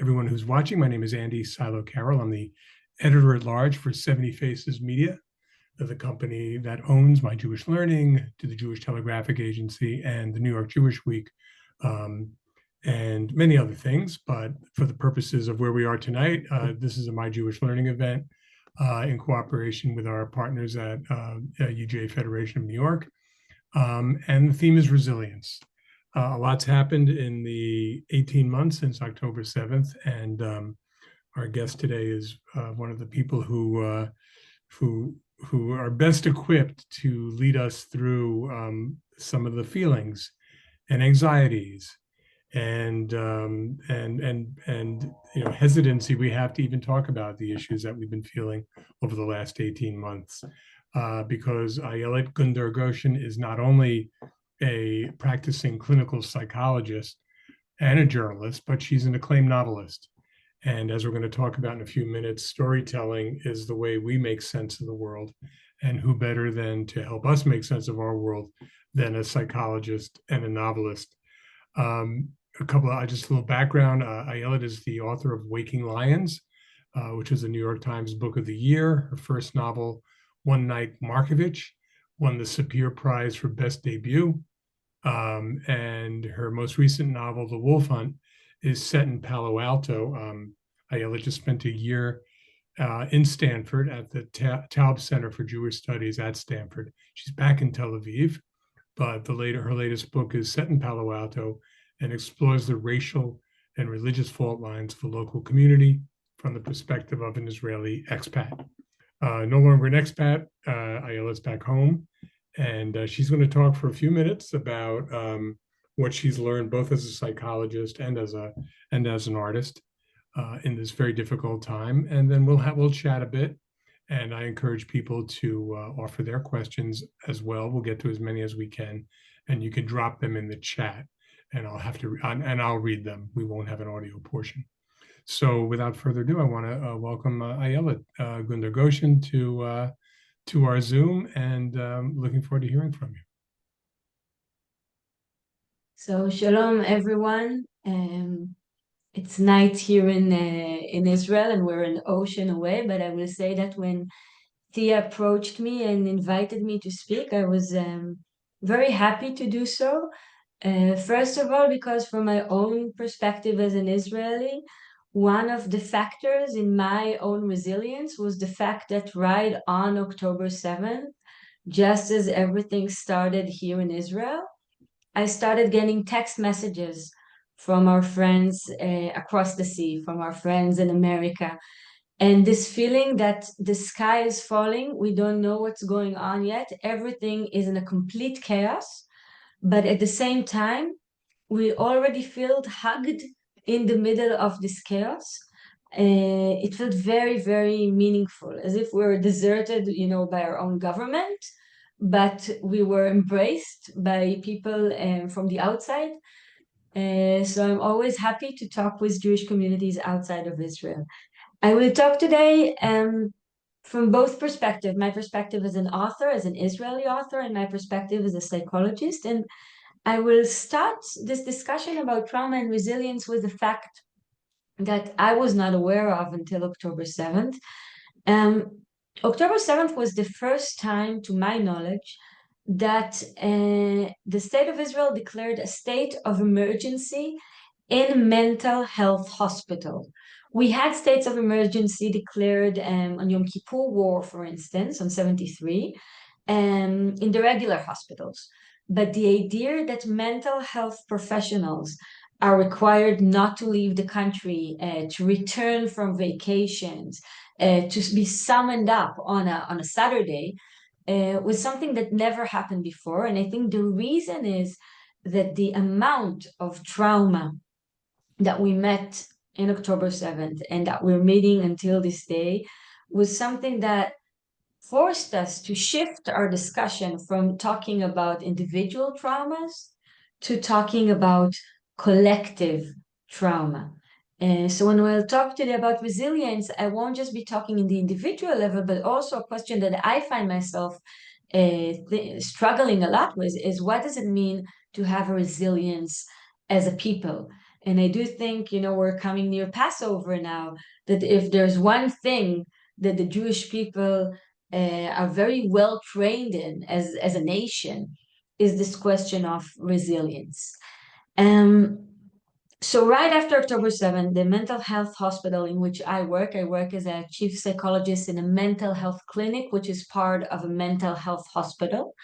everyone who's watching. My name is Andy Silo Carroll. I'm the editor-at-large for 70 Faces Media, the company that owns My Jewish Learning, to the Jewish Telegraphic Agency, and the New York Jewish Week, and many other things. But for the purposes of where we are tonight, this is a My Jewish Learning event in cooperation with our partners at UJA-Federation of New York. And the theme is resilience. A lot's happened in the 18 months since October 7th, and our guest today is one of the people who are best equipped to lead us through some of the feelings and anxieties and hesitancy we have to even talk about the issues that we've been feeling over the last 18 months. Because Ayelet Gundar-Goshen is not only a practicing clinical psychologist and a journalist, but she's an acclaimed novelist. And as we're going to talk about in a few minutes, storytelling is the way we make sense of the world. And who better than to help us make sense of our world than a psychologist and a novelist? Just a little background. Ayelet is the author of Waking Lions, which is a New York Times Book of the Year. Her first novel, One Night Markovitch, won the Sapir Prize for Best Debut. And her most recent novel, The Wolf Hunt, is set in Palo Alto. Ayelet just spent a year in Stanford at the Taub Center for Jewish Studies at Stanford. She's back in Tel Aviv, but her latest book is set in Palo Alto and explores the racial and religious fault lines of the local community from the perspective of an Israeli expat. No longer an expat, Ayelet's back home, and she's going to talk for a few minutes about what she's learned both as a psychologist and as an artist in this very difficult time. And then we'll chat a bit, and I encourage people to offer their questions as well. We'll get to as many as we can, and you can drop them in the chat, and I'll read them. We won't have an audio portion. So without further ado, I want to welcome Ayelet Gundar-Goshen to our Zoom, and looking forward to hearing from you. So shalom, everyone. It's night here in Israel, and we're an ocean away. But I will say that when Thea approached me and invited me to speak, I was very happy to do so. First of all, because from my own perspective as an Israeli, one of the factors in my own resilience was the fact that right on October 7th, just as everything started here in Israel, I started getting text messages from our friends across the sea, from our friends in America. And this feeling that the sky is falling, we don't know what's going on yet. Everything is in a complete chaos. But at the same time, we already felt hugged in the middle of this chaos. It felt very, very meaningful, as if we were deserted, by our own government, but we were embraced by people from the outside. So I'm always happy to talk with Jewish communities outside of Israel. I will talk today from both perspectives. My perspective as an author, as an Israeli author, and my perspective as a psychologist. And I will start this discussion about trauma and resilience with the fact that I was not aware of until October 7th. October 7th was the first time, to my knowledge, that the state of Israel declared a state of emergency in mental health hospital. We had states of emergency declared on Yom Kippur War, for instance, on 73, in the regular hospitals. But the idea that mental health professionals are required not to leave the country, to return from vacations, to be summoned up on a Saturday, was something that never happened before. And I think the reason is that the amount of trauma that we met in October 7th and that we're meeting until this day was something that forced us to shift our discussion from talking about individual traumas to talking about collective trauma. So when we'll talk today about resilience, I won't just be talking in the individual level, but also a question that I find myself struggling a lot with is, what does it mean to have a resilience as a people? And I do think, we're coming near Passover now, that if there's one thing that the Jewish people are very well trained in as a nation, is this question of resilience. So right after October 7th, the mental health hospital in which I work as a chief psychologist in a mental health clinic, which is part of a mental health hospital.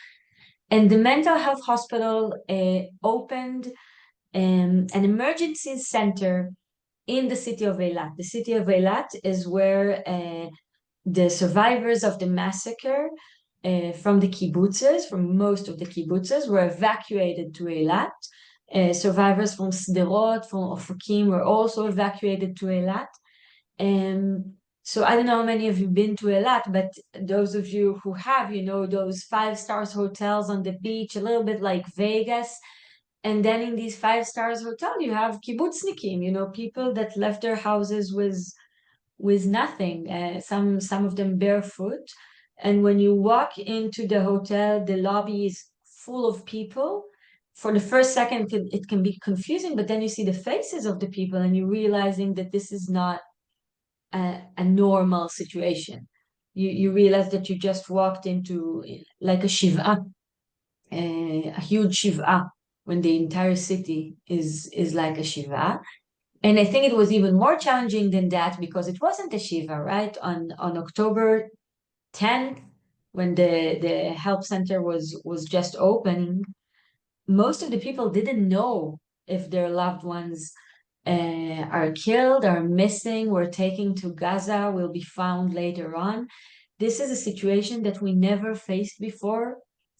And the mental health hospital opened an emergency center in the city of Eilat. The city of Eilat is where the survivors of the massacre from the kibbutzes, from most of the kibbutzes, were evacuated to Eilat. Survivors from Sderot, from Ofakim were also evacuated to Eilat. So I don't know how many of you been to Eilat, but those of you who have, those 5 stars hotels on the beach, a little bit like Vegas. And then in these 5 stars hotel, you have kibbutznikim, people that left their houses with nothing, some of them barefoot. And when you walk into the hotel, the lobby is full of people. For the first second, it can be confusing, but then you see the faces of the people and you're realizing that this is not a normal situation. You realize that you just walked into like a shiva, a huge shiva, when the entire city is like a shiva. And I think it was even more challenging than that because it wasn't a shiva, right? On October 10th, when the help center was just opening, most of the people didn't know if their loved ones are killed, are missing, were taken to Gaza, will be found later on. This is a situation that we never faced before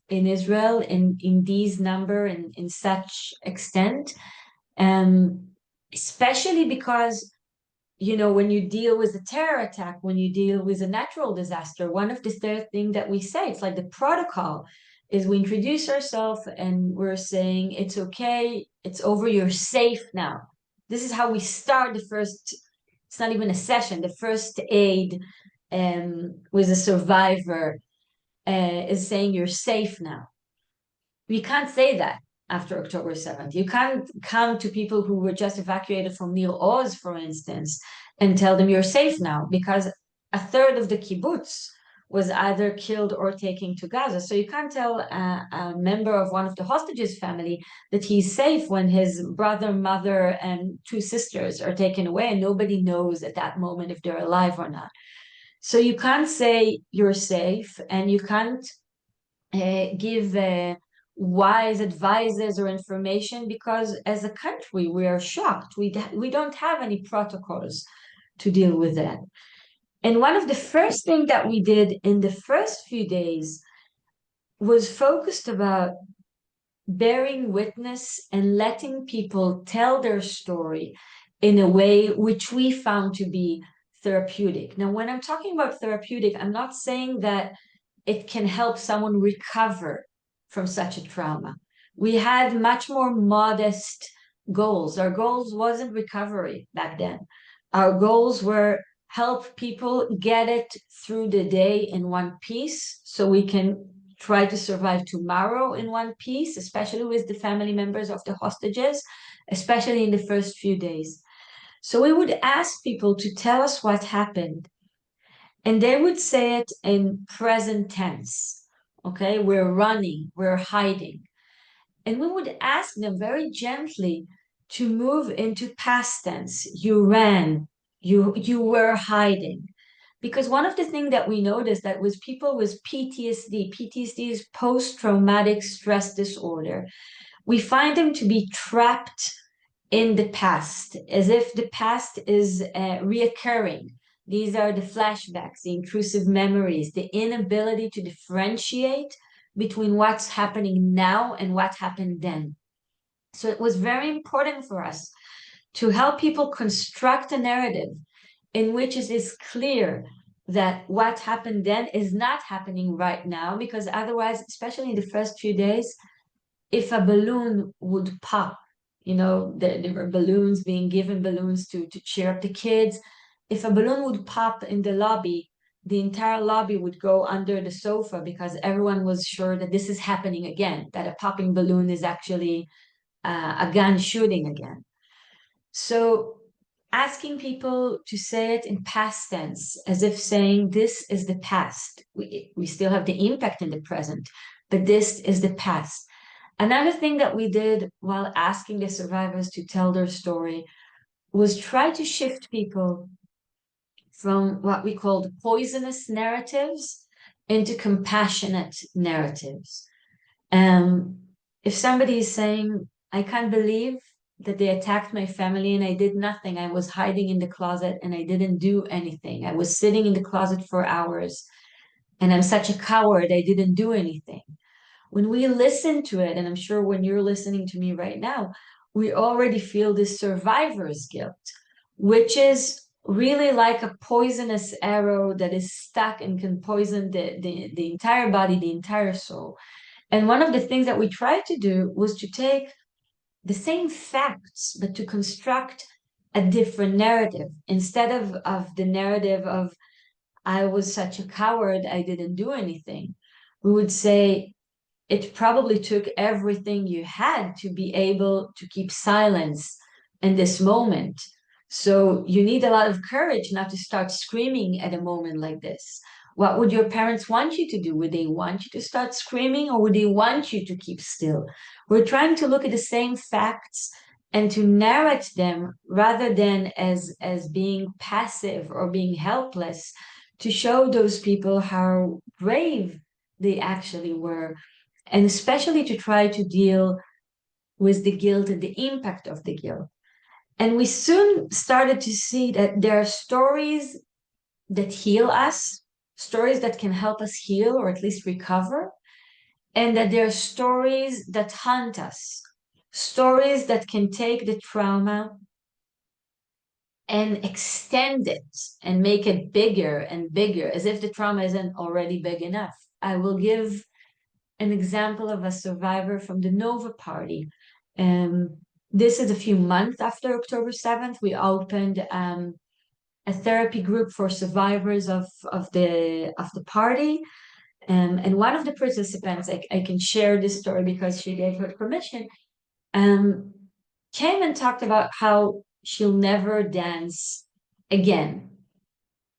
in Israel in these number and in such extent. Especially because, when you deal with a terror attack, when you deal with a natural disaster, one of the third thing that we say, it's like the protocol, is we introduce ourselves and we're saying, it's okay, it's over, you're safe now. This is how we start the first, it's not even a session, the first aid with a survivor is saying you're safe now. We can't say that after October 7th. You can't come to people who were just evacuated from Nir Oz, for instance, and tell them you're safe now, because a third of the kibbutz was either killed or taken to Gaza. So you can't tell a member of one of the hostages' family that he's safe when his brother, mother, and 2 sisters are taken away, and nobody knows at that moment if they're alive or not. So you can't say you're safe, and you can't give wise advices or information, because as a country we are shocked. We don't have any protocols to deal with that. And one of the first things that we did in the first few days was focused about bearing witness and letting people tell their story in a way which we found to be therapeutic. Now, when I'm talking about therapeutic, I'm not saying that it can help someone recover from such a trauma. We had much more modest goals. Our goals wasn't recovery back then. Our goals were help people get it through the day in one piece so we can try to survive tomorrow in one piece, especially with the family members of the hostages, especially in the first few days. So we would ask people to tell us what happened, and they would say it in present tense. Okay, we're running, we're hiding. And we would ask them very gently to move into past tense. You ran, you were hiding. Because one of the things that we noticed that with people with PTSD is post-traumatic stress disorder, we find them to be trapped in the past, as if the past is reoccurring. These are the flashbacks, the intrusive memories, the inability to differentiate between what's happening now and what happened then. So it was very important for us to help people construct a narrative in which it is clear that what happened then is not happening right now, because otherwise, especially in the first few days, if a balloon would pop, there were balloons being given, balloons to cheer up the kids. If a balloon would pop in the lobby, the entire lobby would go under the sofa, because everyone was sure that this is happening again, that a popping balloon is actually a gun shooting again. So asking people to say it in past tense, as if saying this is the past. We still have the impact in the present, but this is the past. Another thing that we did while asking the survivors to tell their story was try to shift people from what we called poisonous narratives into compassionate narratives. If somebody is saying, I can't believe that they attacked my family and I did nothing. I was hiding in the closet and I didn't do anything. I was sitting in the closet for hours and I'm such a coward. I didn't do anything. When we listen to it, and I'm sure when you're listening to me right now, we already feel this survivor's guilt, which is really like a poisonous arrow that is stuck and can poison the entire body, the entire soul. And one of the things that we tried to do was to take the same facts, but to construct a different narrative. Instead of the narrative of, I was such a coward, I didn't do anything, we would say, it probably took everything you had to be able to keep silence in this moment. So you need a lot of courage not to start screaming at a moment like this. What would your parents want you to do? Would they want you to start screaming or would they want you to keep still? We're trying to look at the same facts and to narrate them rather than as being passive or being helpless, to show those people how brave they actually were, and especially to try to deal with the guilt and the impact of the guilt. And we soon started to see that there are stories that heal us, stories that can help us heal or at least recover, and that there are stories that haunt us, stories that can take the trauma and extend it and make it bigger and bigger, as if the trauma isn't already big enough. I will give an example of a survivor from the Nova Party. This is a few months after October 7th. We opened a therapy group for survivors of the party. And one of the participants, I can share this story because she gave her permission, came and talked about how she'll never dance again.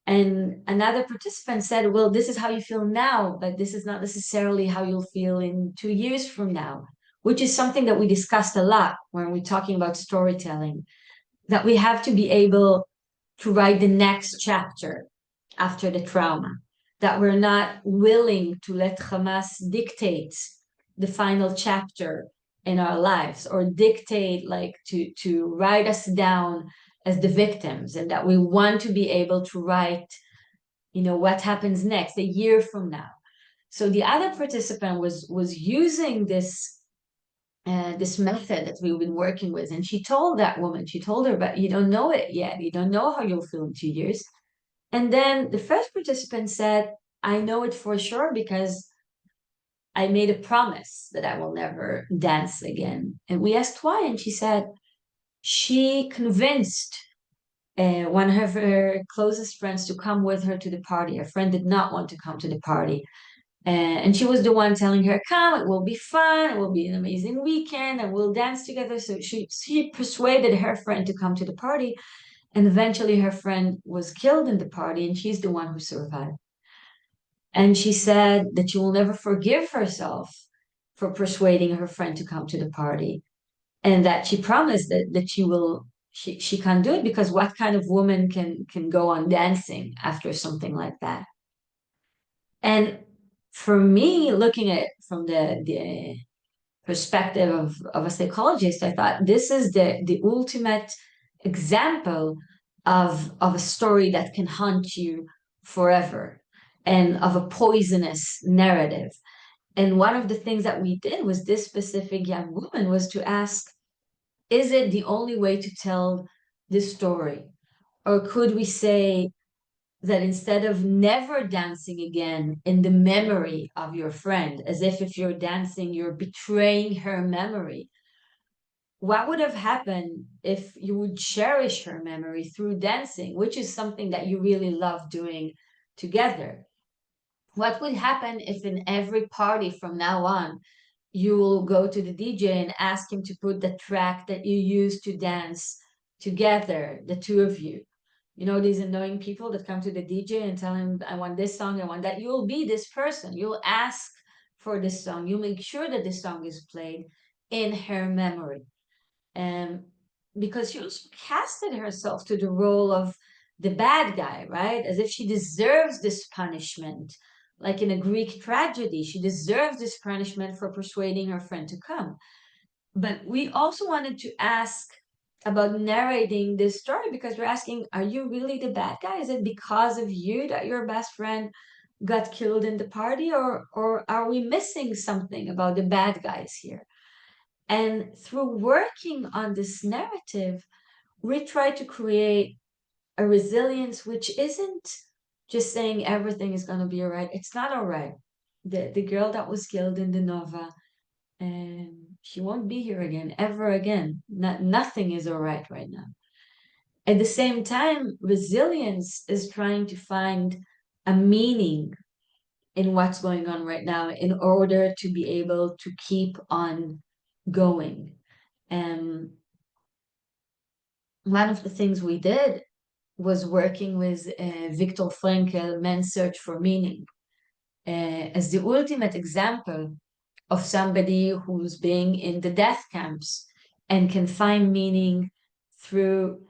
And another participant said, well, this is how you feel now, but this is not necessarily how you'll feel in 2 years from now, which is something that we discussed a lot when we're talking about storytelling, that we have to be able to write the next chapter after the trauma, that we're not willing to let Hamas dictate the final chapter in our lives or dictate, like to write us down as the victims, and that we want to be able to write, what happens next a year from now. So the other participant was using this method that we've been working with, and she told that woman, she told her, but you don't know it yet, you don't know how you'll feel in 2 years. And then the first participant said, I know it for sure because I made a promise that I will never dance again. And we asked why, and she said she convinced one of her closest friends to come with her to the party. Her friend did not want to come to the party. And she was the one telling her, come, it will be fun, it will be an amazing weekend, and we'll dance together. So she persuaded her friend to come to the party. And eventually her friend was killed in the party, and she's the one who survived. And she said that she will never forgive herself for persuading her friend to come to the party, and that she promised that she can't do it, because what kind of woman can go on dancing after something like that? And for me, looking at it from the perspective of a psychologist, I thought this is the ultimate example of a story that can haunt you forever, and of a poisonous narrative. And one of the things that we did was, this specific young woman was to ask, is it the only way to tell this story? Or could we say that instead of never dancing again in the memory of your friend, as if you're dancing, you're betraying her memory, what would have happened if you would cherish her memory through dancing, which is something that you really love doing together? What would happen if in every party from now on, you will go to the DJ and ask him to put the track that you used to dance together, the two of you. You know, these annoying people that come to the DJ and tell him, I want this song, I want that. You'll be this person. You'll ask for this song. You make sure that this song is played in her memory. And because she also casted herself to the role of the bad guy, right? As if she deserves this punishment. Like in a Greek tragedy, she deserves this punishment for persuading her friend to come. But we also wanted to ask about narrating this story because we're asking, are you really the bad guy? Is it because of you that your best friend got killed in the party, or are we missing something about the bad guys here? And through working on this narrative, we try to create a resilience which isn't just saying everything is going to be all right. It's not all right. The girl that was killed in the Nova, and she won't be here again, ever again. Nothing is all right now. At the same time, resilience is trying to find a meaning in what's going on right now in order to be able to keep on going. And one of the things we did was working with Viktor Frankl, Man's Search for Meaning, as the ultimate example of somebody who's being in the death camps and can find meaning through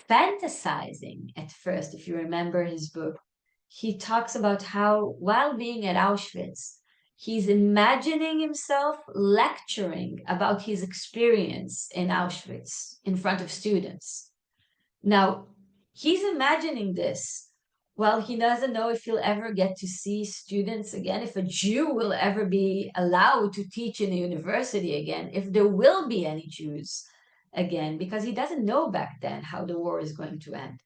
fantasizing at first. If you remember his book, he talks about how while being at Auschwitz, he's imagining himself lecturing about his experience in Auschwitz in front of students. Now, he's imagining this while he doesn't know if he'll ever get to see students again, if a Jew will ever be allowed to teach in a university again, if there will be any Jews again, because he doesn't know back then how the war is going to end.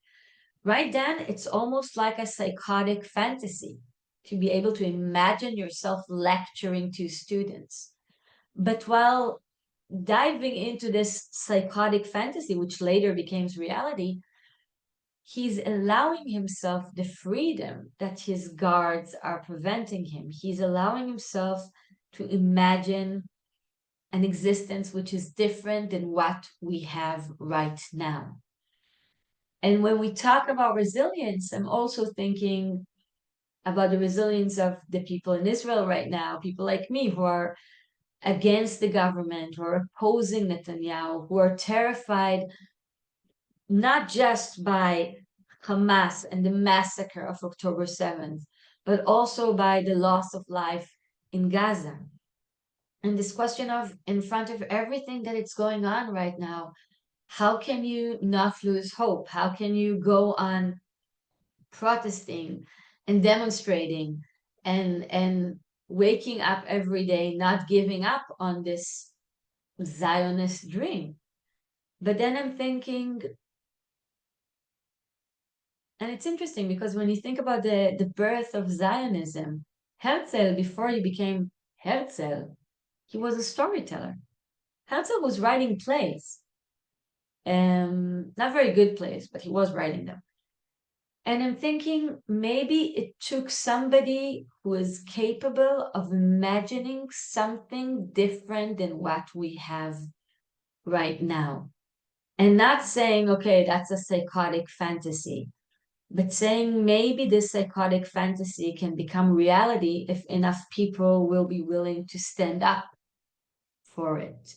Right then, it's almost like a psychotic fantasy to be able to imagine yourself lecturing to students. But while diving into this psychotic fantasy, which later becomes reality, he's allowing himself the freedom that his guards are preventing him. He's allowing himself to imagine an existence which is different than what we have right now. And when we talk about resilience, I'm also thinking about the resilience of the people in Israel right now, people like me who are against the government, who are opposing Netanyahu, who are terrified not just by Hamas and the massacre of October 7th, but also by the loss of life in Gaza. And this question of, in front of everything that is going on right now, how can you not lose hope? How can you go on protesting and demonstrating and waking up every day, not giving up on this Zionist dream? But then I'm thinking, and it's interesting because when you think about the birth of Zionism, Herzl, before he became Herzl, he was a storyteller. Herzl was writing plays, not very good plays, but he was writing them. And I'm thinking maybe it took somebody who is capable of imagining something different than what we have right now. And not saying, okay, that's a psychotic fantasy, but saying maybe this psychotic fantasy can become reality if enough people will be willing to stand up for it.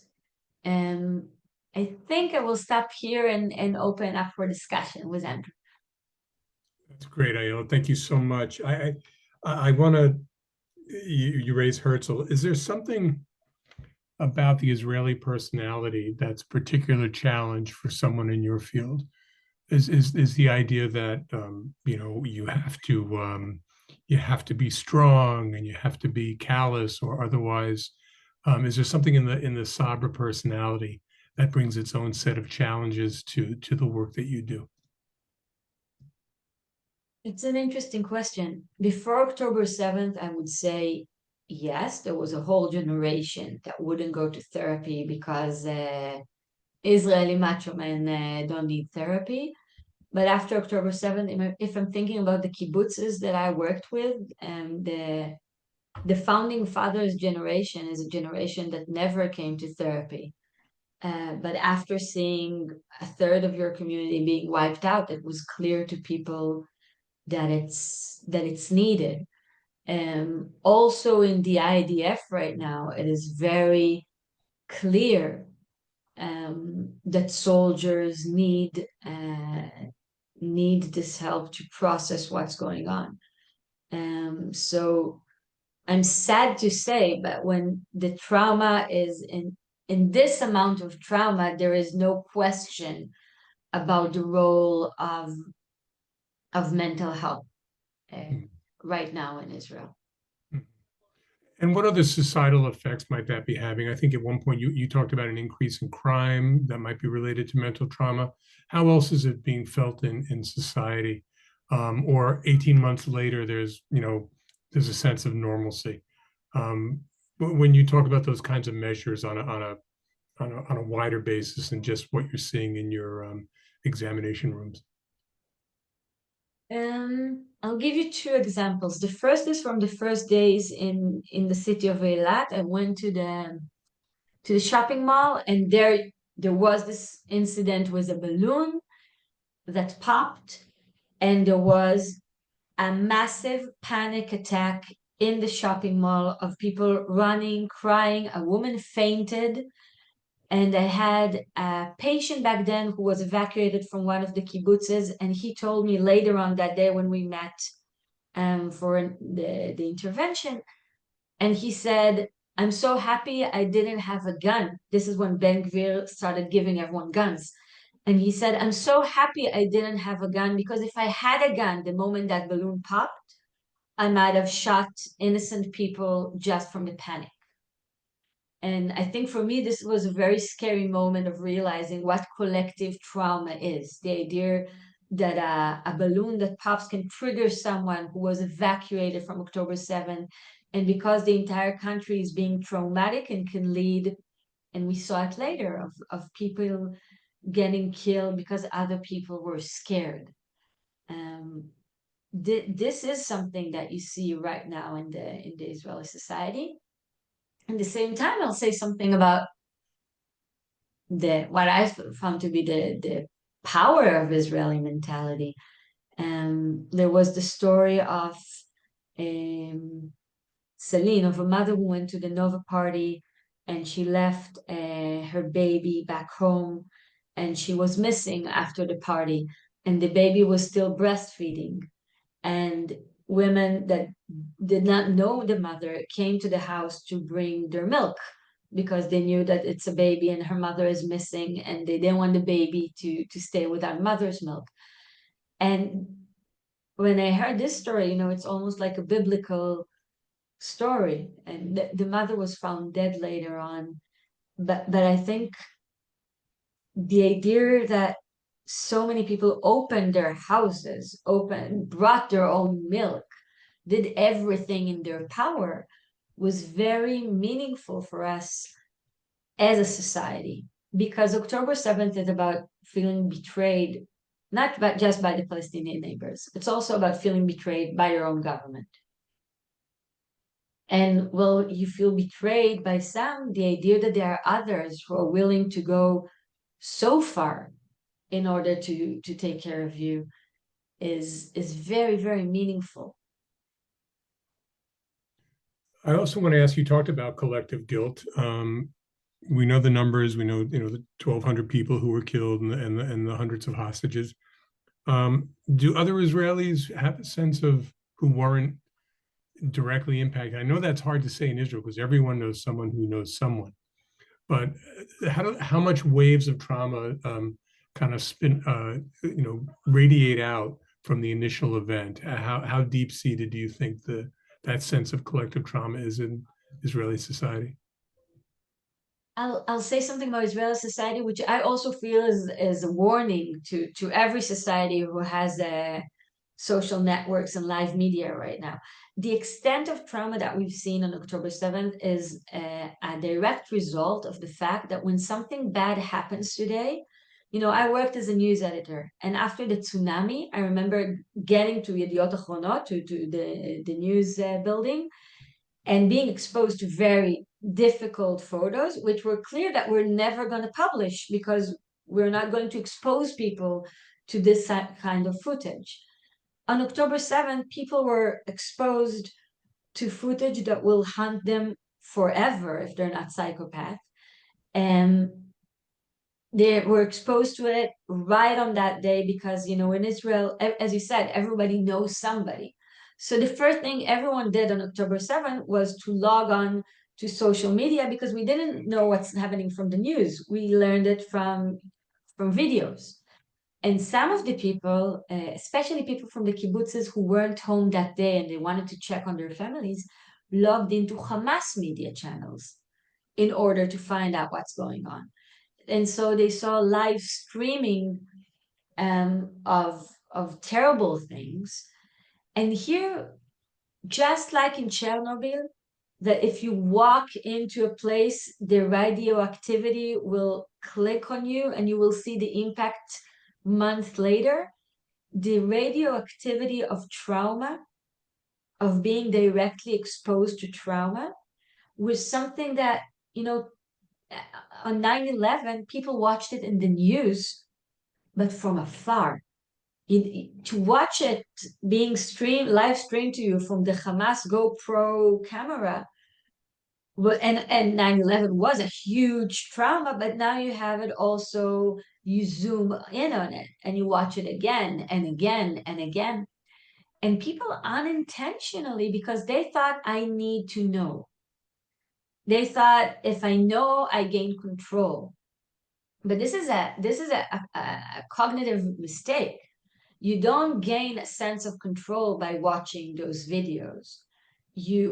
And I think I will stop here and open up for discussion with Andrew. That's great, Ayelet. Thank you so much. I want to, you raise Herzl. Is there something about the Israeli personality that's a particular challenge for someone in your field? Is the idea that you have to be strong and you have to be callous or otherwise? Is there something in the Sabra personality that brings its own set of challenges to the work that you do? It's an interesting question. Before October 7th, I would say yes, there was a whole generation that wouldn't go to therapy because Israeli macho men don't need therapy. But after October 7th, if I'm thinking about the kibbutzes that I worked with, and the founding fathers generation is a generation that never came to therapy. But after seeing a third of your community being wiped out, it was clear to people that it's needed. Also in the IDF right now, it is very clear that soldiers need this help to process what's going on. So I'm sad to say, but when the trauma is in this amount of trauma, there is no question about the role of mental health uh, right now in Israel. And what other societal effects might that be having? I think at one point you talked about an increase in crime that might be related to mental trauma. How else is it being felt in society? Or 18 months later, there's a sense of normalcy. When you talk about those kinds of measures on a wider basis than just what you're seeing in your examination rooms. I'll give you two examples. The first is from the first days in the city of Eilat. I went to the shopping mall, and there was this incident with a balloon that popped, and there was a massive panic attack in the shopping mall of people running, crying. A woman fainted, and I had a patient back then who was evacuated from one of the kibbutzes, and he told me later on that day when we met for the intervention, and he said, "I'm so happy I didn't have a gun." This is when Ben Gvir started giving everyone guns. And he said, "I'm so happy I didn't have a gun, because if I had a gun, the moment that balloon popped, I might have shot innocent people just from the panic." And I think for me, this was a very scary moment of realizing what collective trauma is. The idea that a balloon that pops can trigger someone who was evacuated from October 7th. And because the entire country is being traumatic and can lead, and we saw it later, of people getting killed because other people were scared. This is something that you see right now in the Israeli society. At the same time, I'll say something about the what I found to be the power of Israeli mentality. There was the story of Celine, of a mother who went to the Nova party, and she left her baby back home, and she was missing after the party, and the baby was still breastfeeding. And women that did not know the mother came to the house to bring their milk, because they knew that it's a baby and her mother is missing, and they didn't want the baby to stay without mother's milk. And when I heard this story, it's almost like a biblical story. And the mother was found dead later on. But I think the idea that so many people opened their houses, brought their own milk, did everything in their power, was very meaningful for us as a society. Because October 7th is about feeling betrayed, not just by the Palestinian neighbors. It's also about feeling betrayed by your own government. And well, you feel betrayed by some, the idea that there are others who are willing to go so far in order to take care of you is very, very meaningful. I also want to ask, you talked about collective guilt. We know the numbers. We know the 1,200 people who were killed and the hundreds of hostages. Do other Israelis have a sense of who weren't directly impacted? I know that's hard to say in Israel because everyone knows someone who knows someone. But how much waves of trauma kind of radiate out from the initial event? How deep seated do you think that sense of collective trauma is in Israeli society? I'll say something about Israeli society, which I also feel is a warning to every society who has social networks and live media right now. The extent of trauma that we've seen on October 7th is a direct result of the fact that when something bad happens today, I worked as a news editor, and after the tsunami, I remember getting to Yediot Achronot, to the news building, and being exposed to very difficult photos, which were clear that we're never going to publish because we're not going to expose people to this kind of footage. On October 7th, people were exposed to footage that will haunt them forever if they're not psychopaths. And they were exposed to it right on that day because, you know, in Israel, as you said, everybody knows somebody. So the first thing everyone did on October 7th was to log on to social media because we didn't know what's happening from the news. We learned it from videos. And some of the people, especially people from the kibbutzes who weren't home that day and they wanted to check on their families, logged into Hamas media channels in order to find out what's going on. And so they saw live streaming of terrible things. And here, just like in Chernobyl, that if you walk into a place, the radioactivity will click on you and you will see the impact months later. The radioactivity of trauma, of being directly exposed to trauma, was something that, you know, on 9/11, people watched it in the news, but from afar. To watch it being live streamed to you from the Hamas GoPro camera, and 9/11 was a huge trauma, but now you have it also, you zoom in on it and you watch it again and again and again. And people unintentionally, because they thought I need to know. They thought if I know, I gain control. But this is a cognitive mistake. You don't gain a sense of control by watching those videos.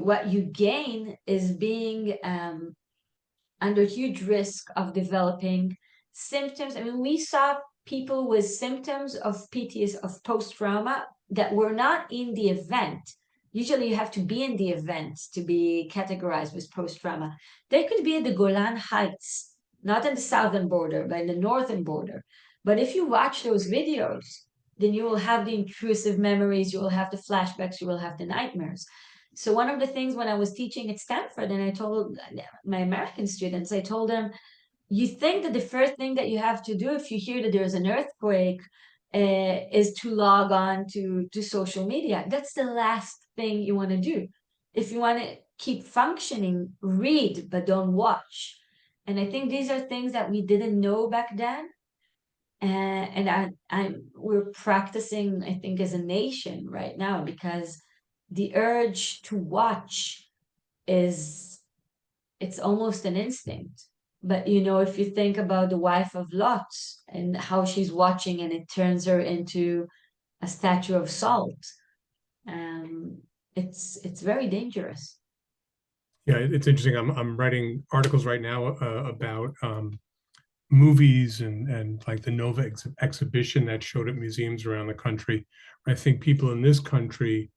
What you gain is being under huge risk of developing symptoms. I mean, we saw people with symptoms of PTSD, of post-trauma, that were not in the event. Usually you have to be in the event to be categorized with post-trauma. They could be at the Golan Heights, not in the southern border, but in the northern border. But if you watch those videos, then you will have the intrusive memories, you will have the flashbacks, you will have the nightmares. So one of the things when I was teaching at Stanford, and I told my American students, I told them, you think that the first thing that you have to do if you hear that there's an earthquake is to log on to social media. That's the last thing you want to do. If you want to keep functioning, read, but don't watch. And I think these are things that we didn't know back then. We're practicing, I think, as a nation right now, because the urge to watch it's almost an instinct. But you know, if you think about the wife of Lot and how she's watching and it turns her into a statue of salt, um, it's very dangerous. Yeah, it's interesting. I'm writing articles right now about movies and like the Nova exhibition that showed at museums around the country. I think people in this country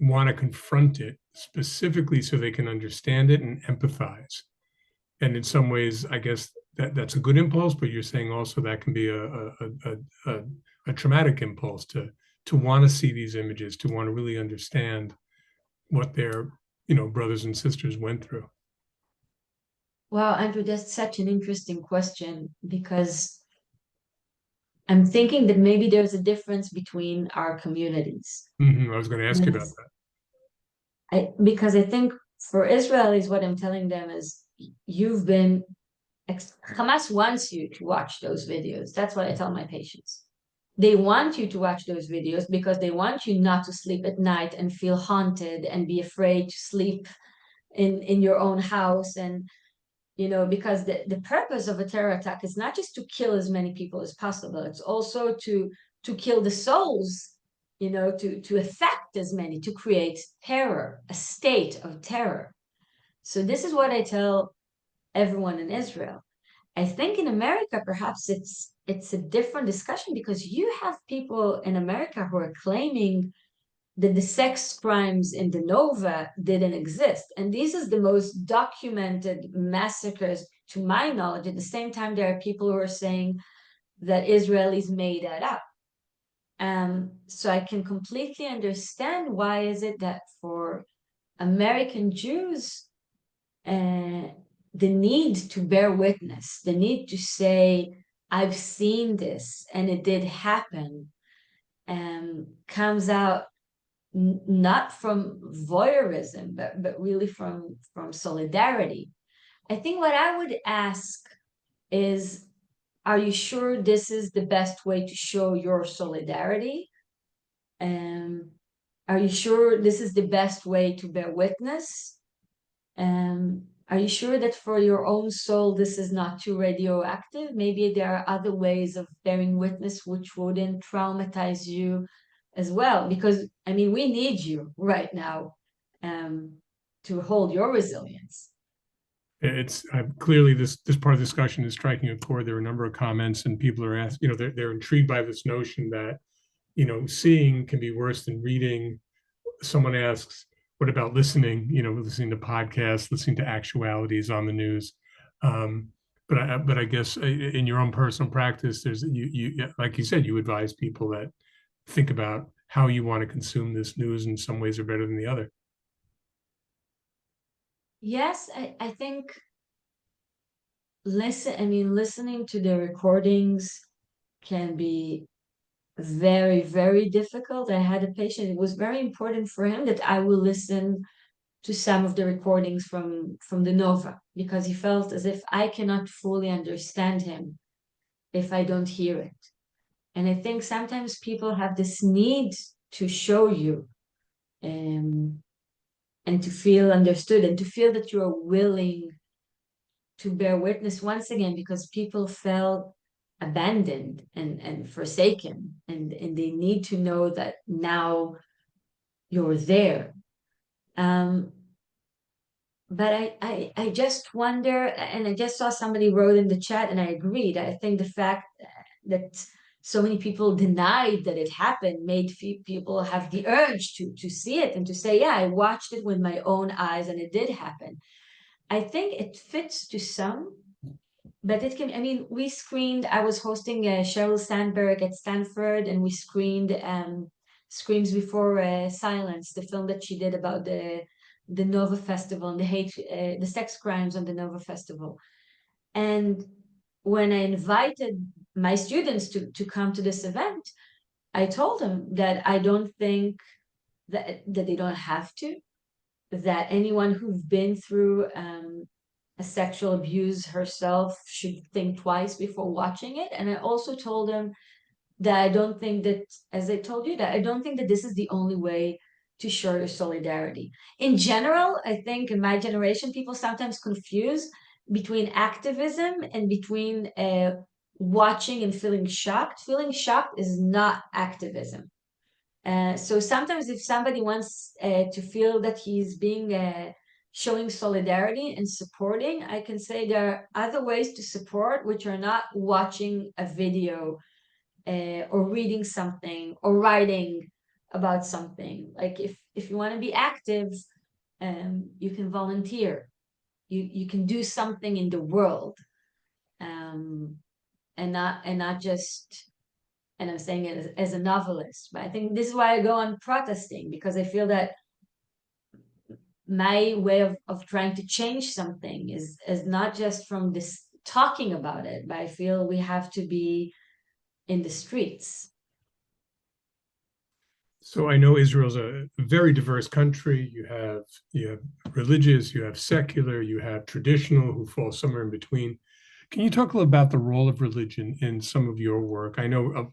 want to confront it specifically so they can understand it and empathize. And in some ways, I guess that's a good impulse, but you're saying also that can be a traumatic impulse to want to see these images, to want to really understand what their brothers and sisters went through. Wow, Andrew, that's such an interesting question because I'm thinking that maybe there's a difference between our communities. I was going to ask you about that. Because I think for Israelis, what I'm telling them is Hamas wants you to watch those videos. That's what I tell my patients. They want you to watch those videos because they want you not to sleep at night and feel haunted and be afraid to sleep in your own house. And, you know, because the purpose of a terror attack is not just to kill as many people as possible. It's also to kill the souls, you know, to affect as many, to create terror, a state of terror. So this is what I tell everyone in Israel. I think in America, perhaps it's a different discussion because you have people in America who are claiming that the sex crimes in the Nova didn't exist. And this is the most documented massacres, to my knowledge. At the same time, there are people who are saying that Israelis made that up. So I can completely understand why is it that for American Jews, uh, the need to bear witness, the need to say, I've seen this and it did happen, comes out not from voyeurism, but really from solidarity. I think what I would ask is, are you sure this is the best way to show your solidarity? Um, are you sure this is the best way to bear witness? Are you sure that for your own soul this is not too radioactive? Maybe there are other ways of bearing witness which wouldn't traumatize you as well. Because I mean, we need you right now to hold your resilience. It's clearly this part of the discussion is striking a chord. There are a number of comments, and people are asked, they're intrigued by this notion that, seeing can be worse than reading. Someone asks, what about listening? Listening to podcasts, listening to actualities on the news. But I guess in your own personal practice, there's you like you said, you advise people that think about how you want to consume this news, and some ways are better than the other. Yes, I think listening to the recordings can be very, very difficult. I had a patient, it was very important for him that I will listen to some of the recordings from the Nova, because he felt as if I cannot fully understand him if I don't hear it. And I think sometimes people have this need to show you, um, and to feel understood and to feel that you are willing to bear witness once again, because people felt abandoned and forsaken, and they need to know that now you're there. Um, but I just wonder, and I just saw somebody wrote in the chat, and I agreed. I think the fact that so many people denied that it happened made people have the urge to see it and to say, yeah, I watched it with my own eyes and it did happen. I think it fits to some, but it can, I mean, we screened, I was hosting Sheryl Sandberg at Stanford, and we screened Screams Before Silence, the film that she did about the Nova Festival and the sex crimes on the Nova Festival. And when I invited my students to come to this event, I told them that I don't think that they don't have to, that anyone who's been through a sexual abuse herself should think twice before watching it. And I also told them that I don't think that, as I told you, that I don't think that this is the only way to show your solidarity. In general, I think in my generation, people sometimes confuse between activism and between watching and feeling shocked. Feeling shocked is not activism. So sometimes if somebody wants to feel that he's being showing solidarity and supporting, I can say there are other ways to support, which are not watching a video or reading something or writing about something. Like if you want to be active, you can volunteer. You can do something in the world, um, and not just, and I'm saying it as a novelist, but I think this is why I go on protesting, because I feel that my way of trying to change something is not just from this talking about it, but I feel we have to be in the streets. So I know Israel's a very diverse country. You have religious, you have secular, you have traditional, who fall somewhere in between. Can you talk a little about the role of religion in some of your work? I know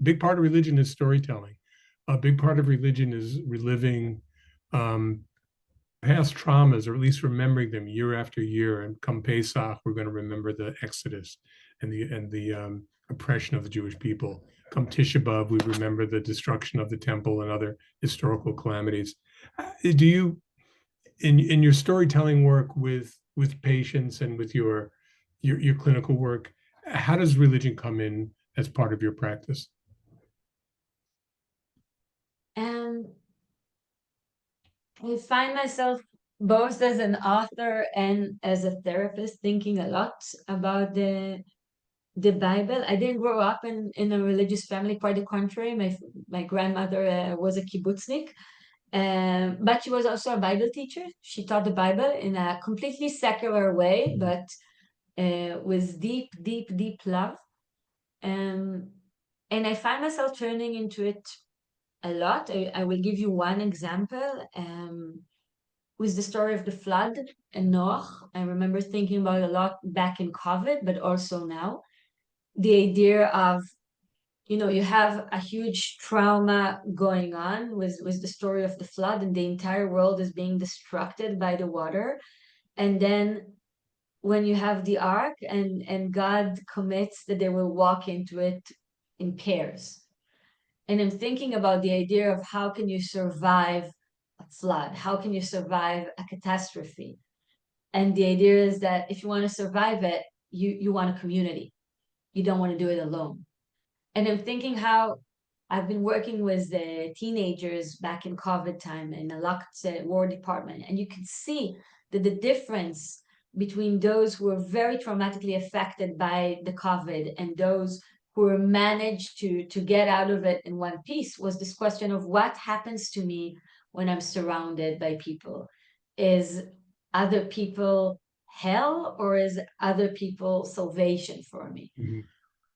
big part of religion is storytelling. A big part of religion is reliving um, past traumas, or at least remembering them year after year. And come Pesach, we're going to remember the Exodus and the oppression of the Jewish people. Come Tisha B'Av, we remember the destruction of the temple and other historical calamities. Do you, in your storytelling work with patients and with your clinical work, how does religion come in as part of your practice? And I find myself both as an author and as a therapist thinking a lot about the Bible. I didn't grow up in a religious family, quite the contrary. My grandmother was a kibbutznik, But she was also a Bible teacher. She taught the Bible in a completely secular way, but with deep, deep, deep love. And I find myself turning into it a lot. I will give you one example. With the story of the flood and Noah, I remember thinking about it a lot back in COVID, but also now. The idea of, you have a huge trauma going on with the story of the flood, and the entire world is being destructed by the water. And then when you have the ark, and God commits that they will walk into it in pairs. And I'm thinking about the idea of how can you survive a flood? How can you survive a catastrophe? And the idea is that if you want to survive it, you want a community. You don't want to do it alone. And I'm thinking how I've been working with the teenagers back in COVID time in the Lakhtse War Department, and you can see that the difference between those who were very traumatically affected by the COVID and those who were managed to get out of it in one piece was this question of what happens to me when I'm surrounded by people. Is other people hell, or is other people salvation for me? Mhm.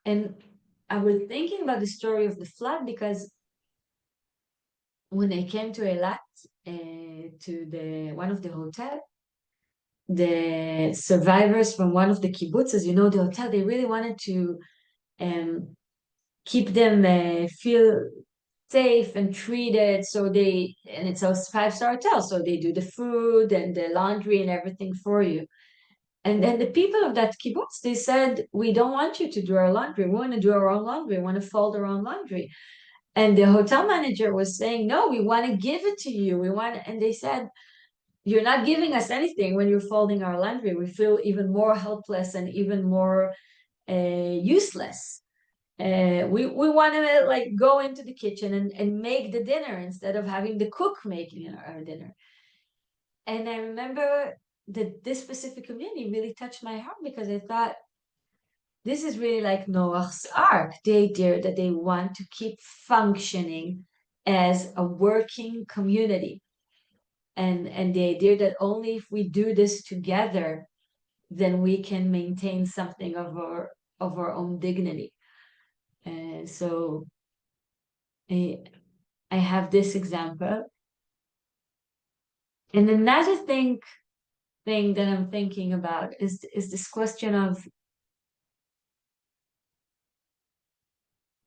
And I was thinking about the story of the flood because when I came to Eilat, to the one of the hotel, the survivors from one of the kibbutzes, the hotel, they really wanted to keep them feel safe and treated. And it's a five-star hotel, so they do the food and the laundry and everything for you. And then the people of that kibbutz, they said, we don't want you to do our laundry. We want to do our own laundry. We want to fold our own laundry. And the hotel manager was saying, no, we want to give it to you. And they said, you're not giving us anything when you're folding our laundry. We feel even more helpless and even more useless. We want to like go into the kitchen and make the dinner instead of having the cook making our dinner. And I remember that this specific community really touched my heart because I thought, this is really like Noah's Ark, the idea that they want to keep functioning as a working community. And the idea that only if we do this together, then we can maintain something of our own dignity. And so I have this example. And another thing that I'm thinking about is this question of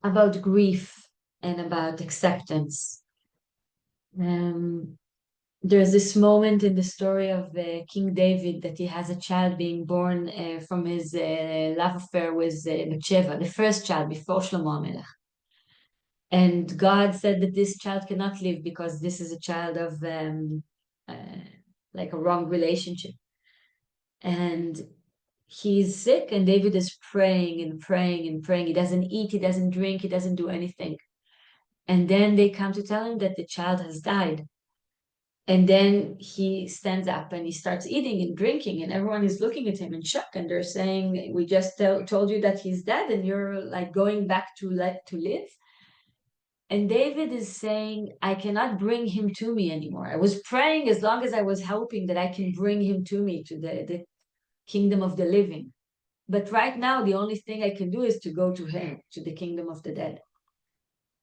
about grief and about acceptance. There's this moment in the story of King David that he has a child being born from his love affair with Bathsheba, the first child before Shlomo HaMelech. And God said that this child cannot live because this is a child of like a wrong relationship. And he's sick, and David is praying and praying and praying. He doesn't eat, he doesn't drink, he doesn't do anything. And then they come to tell him that the child has died. And then he stands up and he starts eating and drinking, and everyone is looking at him in shock. And they're saying, "We just told you that he's dead, and you're like going back to live." And David is saying, "I cannot bring him to me anymore. I was praying as long as I was hoping that I can bring him to me, to the kingdom of the living. But right now, the only thing I can do is to go to him, to the kingdom of the dead."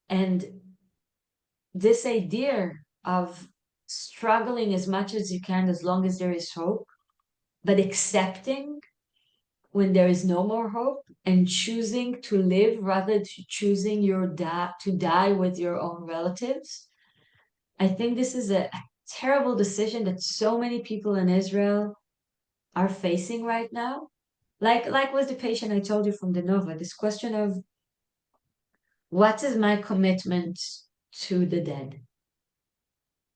And this idea of struggling as much as you can as long as there is hope, but accepting when there is no more hope and choosing to live rather than choosing to die with your own relatives. I think this is a terrible decision that so many people in Israel are facing right now. Like with the patient I told you from the Nova, this question of what is my commitment to the dead?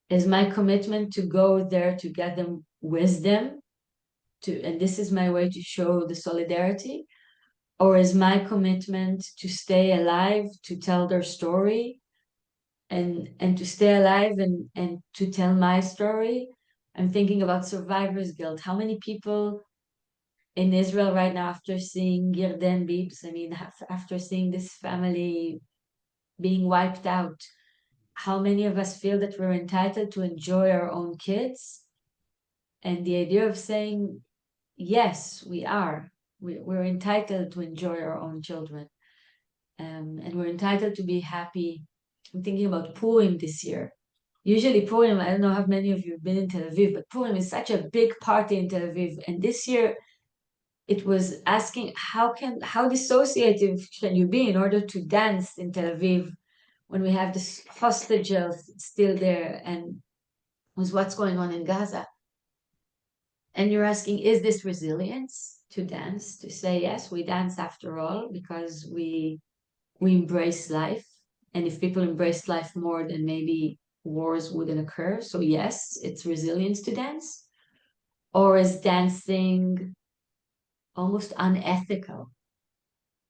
Is my commitment to go there to get them wisdom, and this is my way to show the solidarity? Or is my commitment to stay alive, to tell their story, and to stay alive and to tell my story? I'm thinking about survivor's guilt. How many people in Israel right now, after seeing Girden Bibs, after seeing this family being wiped out, how many of us feel that we're entitled to enjoy our own kids, and the idea of saying, yes, we are. We're entitled to enjoy our own children. And we're entitled to be happy. I'm thinking about Purim this year. Usually Purim, I don't know how many of you have been in Tel Aviv, but Purim is such a big party in Tel Aviv. And this year it was asking how dissociative can you be in order to dance in Tel Aviv when we have this hostages still there, and with what's going on in Gaza. And you're asking, is this resilience to dance, to say, yes, we dance after all because we embrace life. And if people embrace life more, then maybe wars wouldn't occur. So yes, it's resilience to dance. Or is dancing almost unethical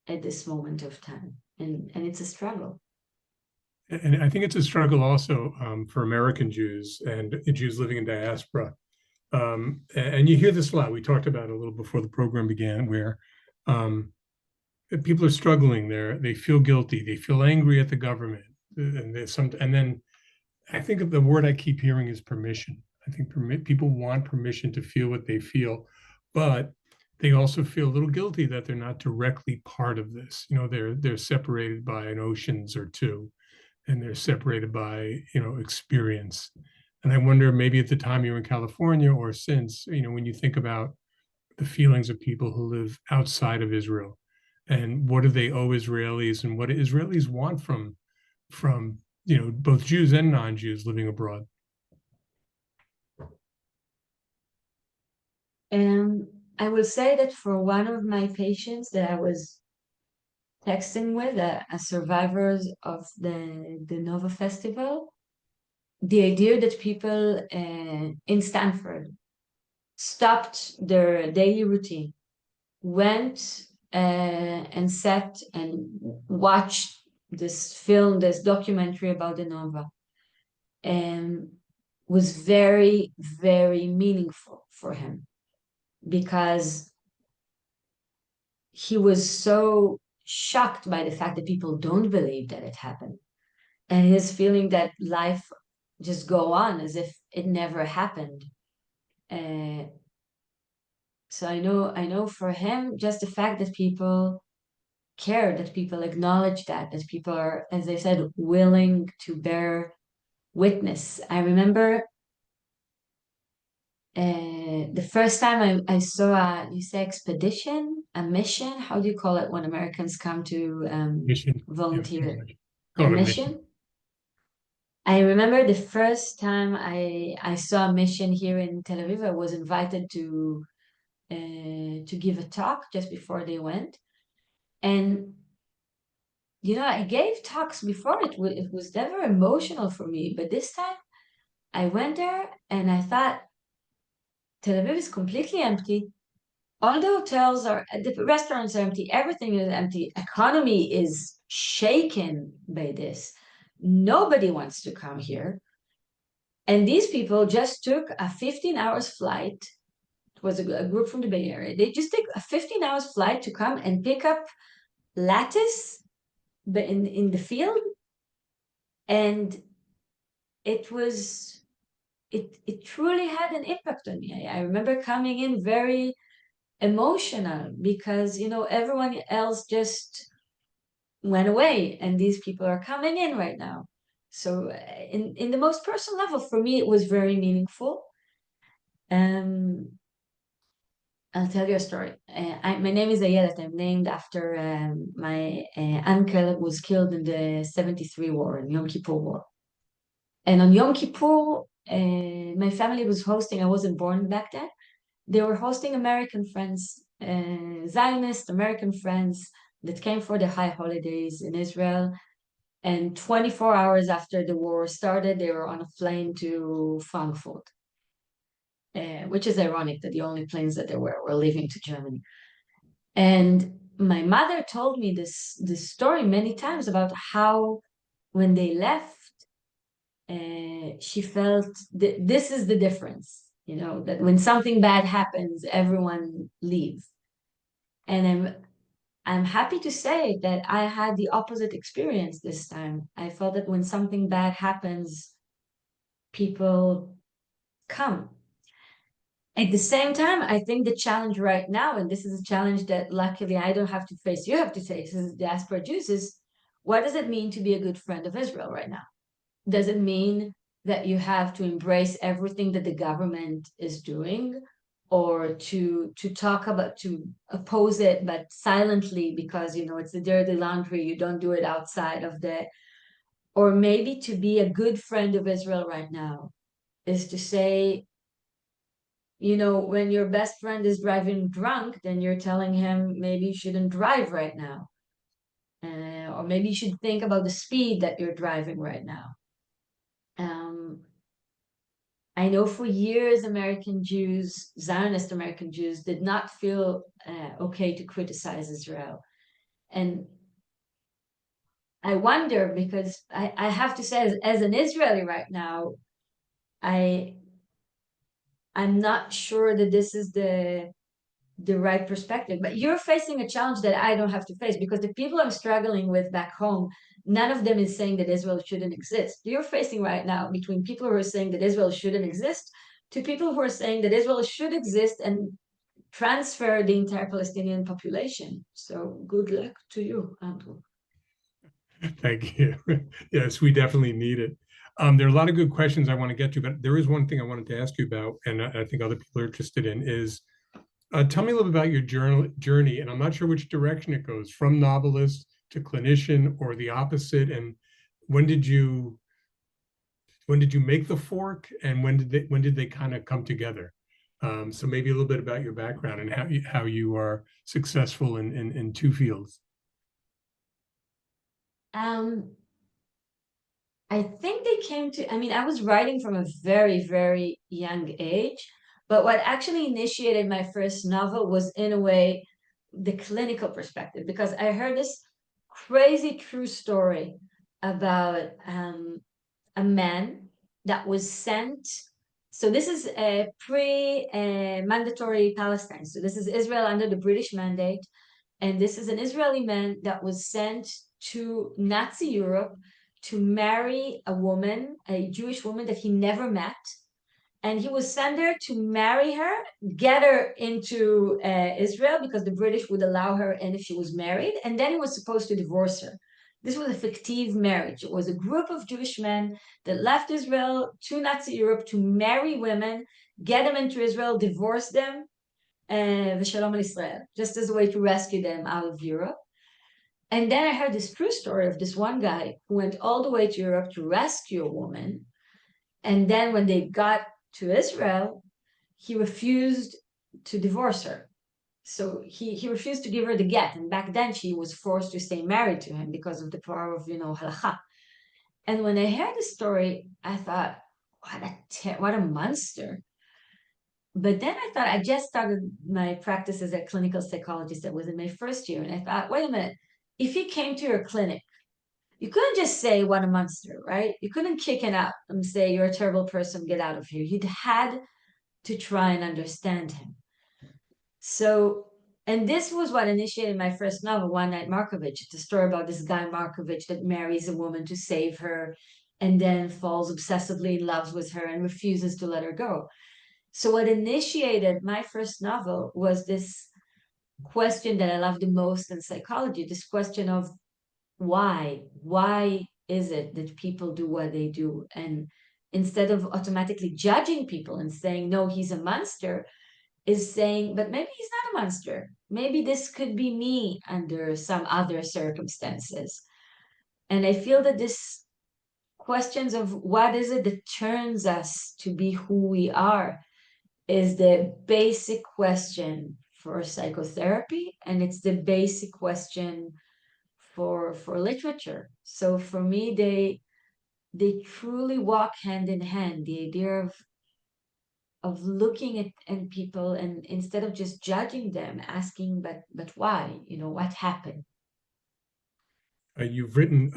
at this moment of time? And it's a struggle. And I think it's a struggle also for American Jews and Jews living in diaspora. And you hear this a lot. We talked about it a little before the program began, where people are struggling. They feel guilty. They feel angry at the government, and then I think of the word I keep hearing is permission. I think people want permission to feel what they feel, but they also feel a little guilty that they're not directly part of this. They're separated by an oceans or two, and they're separated by experience. And I wonder, maybe at the time you were in California or since, when you think about the feelings of people who live outside of Israel, and what do they owe Israelis, and what do Israelis want from both Jews and non-Jews living abroad. And I will say that for one of my patients that I was texting with, a survivor of the Nova Festival, the idea that people in Stanford stopped their daily routine, went and sat and watched this film, this documentary about the Nova, and was very, very meaningful for him, because he was so shocked by the fact that people don't believe that it happened, and his feeling that life just go on as if it never happened. Uh, so I know for him, just the fact that people care, that people acknowledge that people are, as I said, willing to bear witness. I remember the first time I saw you say expedition, a mission. How do you call it when Americans come to Mission. volunteer? Yeah, A call it a mission. mission? I remember the first time I saw a mission here in Tel Aviv. I was invited to give a talk just before they went, and I gave talks before. It was never emotional for me, but this time I went there and I thought Tel Aviv is completely empty. All the hotels are, the restaurants are empty, everything is empty. Economy is shaken by this. Nobody wants to come here. And these people just took a 15 hours flight. It was a group from the Bay Area. They just took a 15 hours flight to come and pick up lettuce in the field. And it truly had an impact on me. I remember coming in very emotional because everyone else just went away and these people are coming in right now. So in the most personal level, for me it was very meaningful. I'll tell you a story. My name is Ayelet. I'm named after my uncle was killed in the 73 war, in Yom Kippur War. And on Yom Kippur, my family was hosting, I wasn't born back then, they were hosting American friends, Zionist American friends that came for the high holidays in Israel. And 24 hours after the war started, they were on a plane to Frankfurt, which is ironic that the only planes that there were leaving to Germany. And my mother told me this story many times about how when they left, she felt that this is the difference, that when something bad happens, everyone leaves. And I'm happy to say that I had the opposite experience this time. I felt that when something bad happens, people come. At the same time, I think the challenge right now, and this is a challenge that luckily I don't have to face, you have to face as diaspora Jews, is what does it mean to be a good friend of Israel right now? Does it mean that you have to embrace everything that the government is doing, or to talk about, to oppose it but silently because it's the dirty laundry, you don't do it outside of the, or maybe to be a good friend of Israel right now is to say, when your best friend is driving drunk, then you're telling him maybe you shouldn't drive right now, or maybe you should think about the speed that you're driving right now. I know for years American Jews, Zionist American Jews, did not feel okay to criticize Israel. And I wonder, because I have to say, as an Israeli right now, I'm not sure that this is the right perspective. But you're facing a challenge that I don't have to face, because the people I'm struggling with back home, none of them is saying that Israel shouldn't exist. You're facing right now between people who are saying that Israel shouldn't exist to people who are saying that Israel should exist and transfer the entire Palestinian population. So good luck to you, Andrew. Thank you. Yes, we definitely need it. There are a lot of good questions I want to get to, but there is one thing I wanted to ask you about, and I think other people are interested in, is tell me a little bit about your journey, and I'm not sure which direction it goes, from novelist to clinician or the opposite, and when did you make the fork, and when did they kind of come together? So maybe a little bit about your background and how you are successful in two fields. Um, I think they came to, I mean, I was writing from a very, very young age, but what actually initiated my first novel was, in a way, the clinical perspective, because I heard this crazy true story about a man that was sent. So this is a pre-mandatory Palestine. So this is Israel under the British mandate. And this is an Israeli man that was sent to Nazi Europe to marry a woman, a Jewish woman that he never met. And he was sent there to marry her, get her into Israel because the British would allow her in if she was married. And then he was supposed to divorce her. This was a fictive marriage. It was a group of Jewish men that left Israel to Nazi Europe to marry women, get them into Israel, divorce them, v'shalom al Israel, just as a way to rescue them out of Europe. And then I heard this true story of this one guy who went all the way to Europe to rescue a woman. And then when they got to Israel, he refused to divorce her. So he refused to give her the get. And back then she was forced to stay married to him because of the power of, halacha. And when I heard the story, I thought, what a monster. But then I thought, I just started my practice as a clinical psychologist. That was in my first year. And I thought, wait a minute, if he came to your clinic, you couldn't just say, what a monster, right? You couldn't kick him out and say, you're a terrible person, get out of here. You'd had to try and understand him. So, and this was what initiated my first novel, One Night Markovitch. It's a story about this guy, Markovitch, that marries a woman to save her and then falls obsessively in love with her and refuses to let her go. So what initiated my first novel was this question that I love the most in psychology, this question of why? Why is it that people do what they do? And instead of automatically judging people and saying, no, he's a monster, is saying, but maybe he's not a monster. Maybe this could be me under some other circumstances. And I feel that this questions of what is it that turns us to be who we are is the basic question for psychotherapy, and it's the basic question for literature. So for me, they truly walk hand in hand. The idea of looking at people, and instead of just judging them, asking, but why? What happened? You've written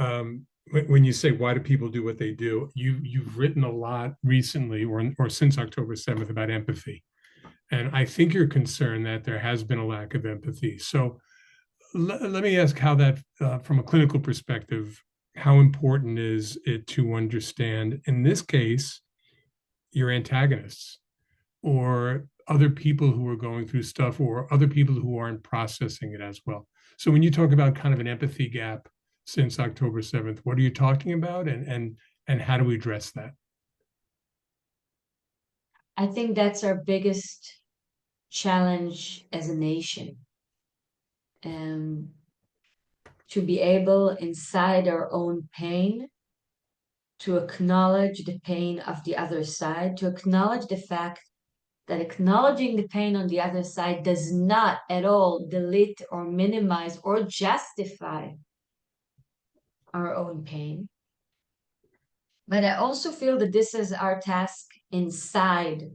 when you say why do people do what they do, you've written a lot recently or since October 7th about empathy. And I think you're concerned that there has been a lack of empathy. So let me ask how that, from a clinical perspective, how important is it to understand, in this case, your antagonists or other people who are going through stuff or other people who aren't processing it as well? So when you talk about kind of an empathy gap since October 7th, what are you talking about, and how do we address that? I think that's our biggest challenge as a nation. Um, to be able inside our own pain to acknowledge the pain of the other side, to acknowledge the fact that acknowledging the pain on the other side does not at all delete or minimize or justify our own pain. But I also feel that this is our task inside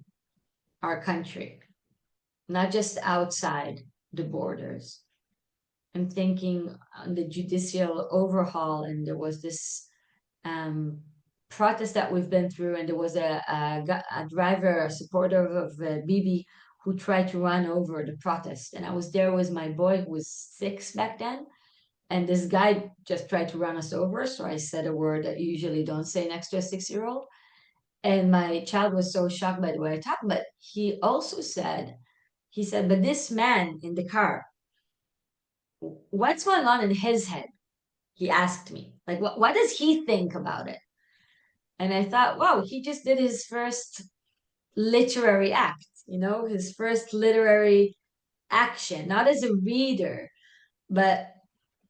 our country, not just outside the borders. I'm thinking on the judicial overhaul, and there was this protest that we've been through, and there was a driver, a supporter of Bibi, who tried to run over the protest. And I was there with my boy who was 6 back then. And this guy just tried to run us over. So I said a word that you usually don't say next to a 6-year-old. And my child was so shocked by the way I talked. But he also said, but this man in the car, what's going on in his head? He asked me, like, what does he think about it? And I thought, wow, he just did his first literary act, his first literary action, not as a reader, but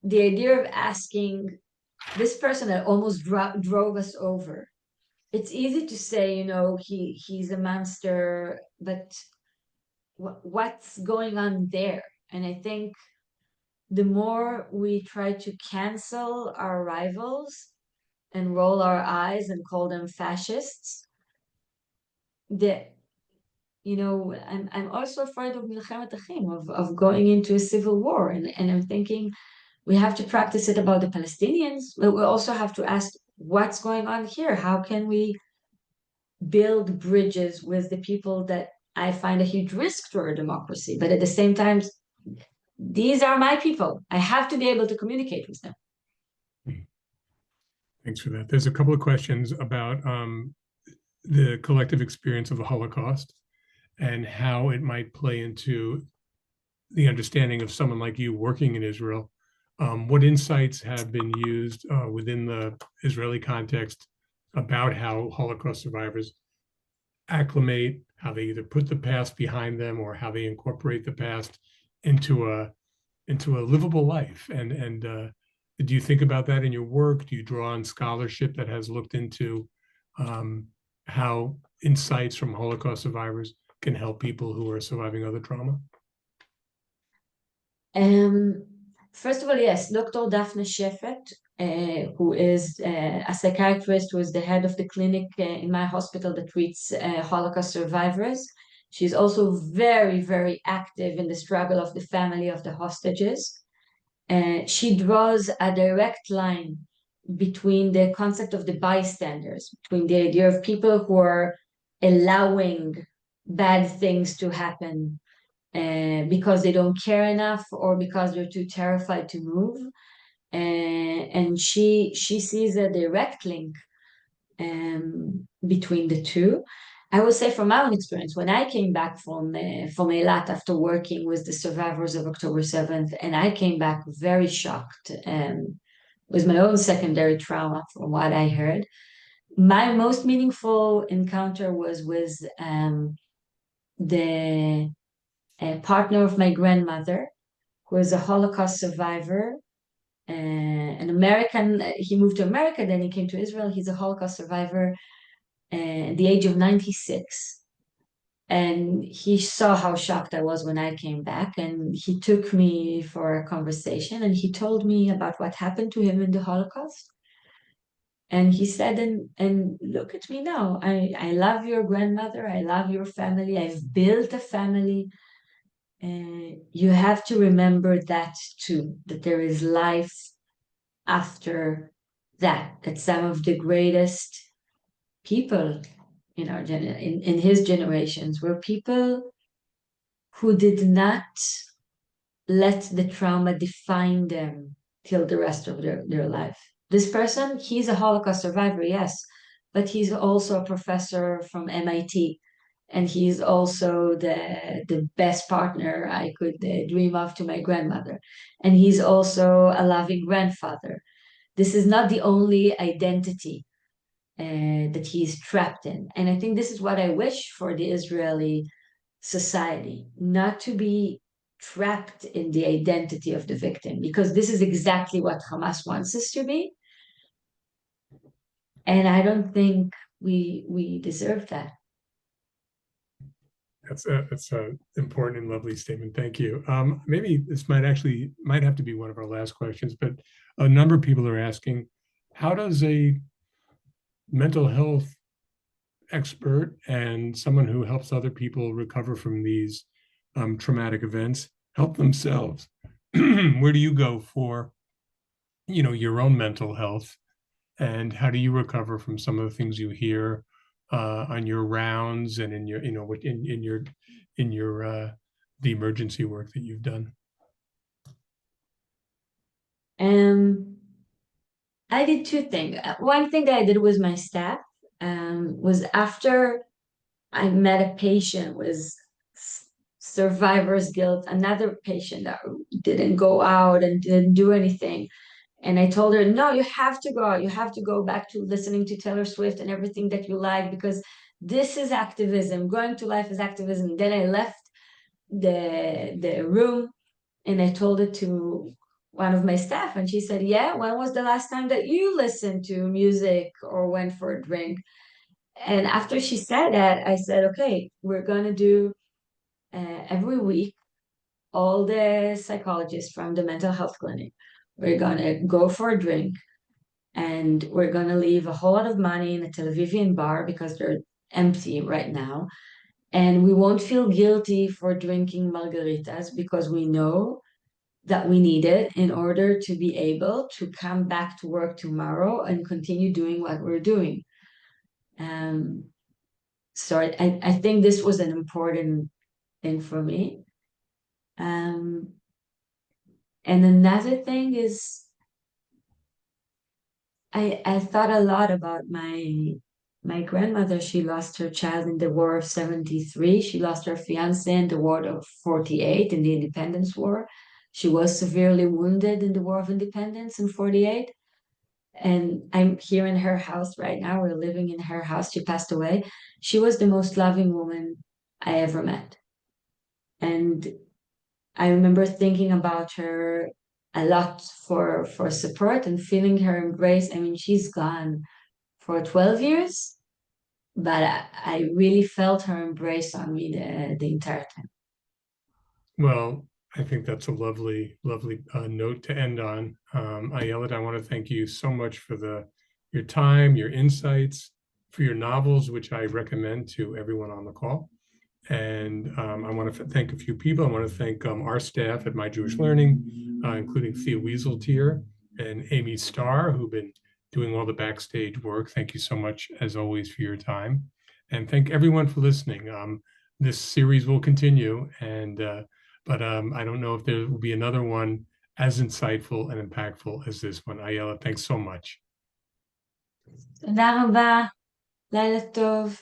the idea of asking this person that almost drove us over. It's easy to say, he's a monster, but what's going on there? And I think the more we try to cancel our rivals and roll our eyes and call them fascists, that I'm also afraid of milchemet achim, of going into a civil war, and I'm thinking we have to practice it about the Palestinians, but we also have to ask what's going on here. How can we build bridges with the people that I find a huge risk to our democracy, but at the same time, these are my people. I have to be able to communicate with them. Thanks for that. There's a couple of questions about the collective experience of the Holocaust and how it might play into the understanding of someone like you working in Israel. What insights have been used within the Israeli context about how Holocaust survivors acclimate, how they either put the past behind them or how they incorporate the past into a livable life? And do you think about that in your work? Do you draw on scholarship that has looked into how insights from Holocaust survivors can help people who are surviving other trauma? First of all, yes, Dr. Daphne Shefet, who is a psychiatrist, who is the head of the clinic in my hospital that treats Holocaust survivors. She's also very, very active in the struggle of the family of the hostages. She draws a direct line between the concept of the bystanders, between the idea of people who are allowing bad things to happen because they don't care enough or because they're too terrified to move. And she sees a direct link between the two. I will say from my own experience, when I came back from Eilat after working with the survivors of October 7th, and I came back very shocked with my own secondary trauma from what I heard. My most meaningful encounter was with the partner of my grandmother, who is a Holocaust survivor, an American. He moved to America, then he came to Israel. He's a Holocaust survivor at the age of 96. And he saw how shocked I was when I came back, and he took me for a conversation, and he told me about what happened to him in the Holocaust. And he said, and look at me now. I love your grandmother. I love your family. I've built a family. You have to remember that too, that there is life after that some of the greatest people in his generations were people who did not let the trauma define them till the rest of their life. This person, he's a Holocaust survivor, yes, but he's also a professor from MIT. And he's also the best partner I could dream of to my grandmother. And he's also a loving grandfather. This is not the only identity that he's trapped in. And I think this is what I wish for the Israeli society, not to be trapped in the identity of the victim, because this is exactly what Hamas wants us to be. And I don't think we deserve that. That's a important and lovely statement. Thank you. Maybe this might have to be one of our last questions, but a number of people are asking, how does a mental health expert and someone who helps other people recover from these traumatic events help themselves? Where do you go for, your own mental health, and how do you recover from some of the things you hear on your rounds and in your, in your the emergency work that you've done? I did two things. One thing that I did with my staff was after I met a patient with survivor's guilt, another patient that didn't go out and didn't do anything. And I told her, no, you have to go out. You have to go back to listening to Taylor Swift and everything that you like, because this is activism. Going to life is activism. Then I left the room and I told it to one of my staff, and she said, yeah, when was the last time that you listened to music or went for a drink? And after she said that, I said, okay, we're going to do every week, all the psychologists from the mental health clinic, we're going to go for a drink, and we're going to leave a whole lot of money in a Tel Avivian bar because they're empty right now. And we won't feel guilty for drinking margaritas because we know that we need it in order to be able to come back to work tomorrow and continue doing what we're doing. Um, so I think this was an important thing for me. And another thing is I thought a lot about my grandmother. She lost her child in the War of 73. She lost her fiance in the War of 48 in the Independence War. She was severely wounded in the War of Independence in 48. And I'm here in her house right now. We're living in her house. She passed away. She was the most loving woman I ever met. And I remember thinking about her a lot for support and feeling her embrace. I mean, she's gone for 12 years, but I really felt her embrace on me the entire time. Well, I think that's a lovely, lovely note to end on. Ayelet, I want to thank you so much for your time, your insights, for your novels, which I recommend to everyone on the call. And I want to thank a few people. I want to thank our staff at My Jewish Learning, including Thea Wieseltier and Amy Starr, who've been doing all the backstage work. Thank you so much, as always, for your time. And thank everyone for listening. This series will continue, but I don't know if there will be another one as insightful and impactful as this one. Ayelet, thanks so much. תודה רבה, לילה טוב.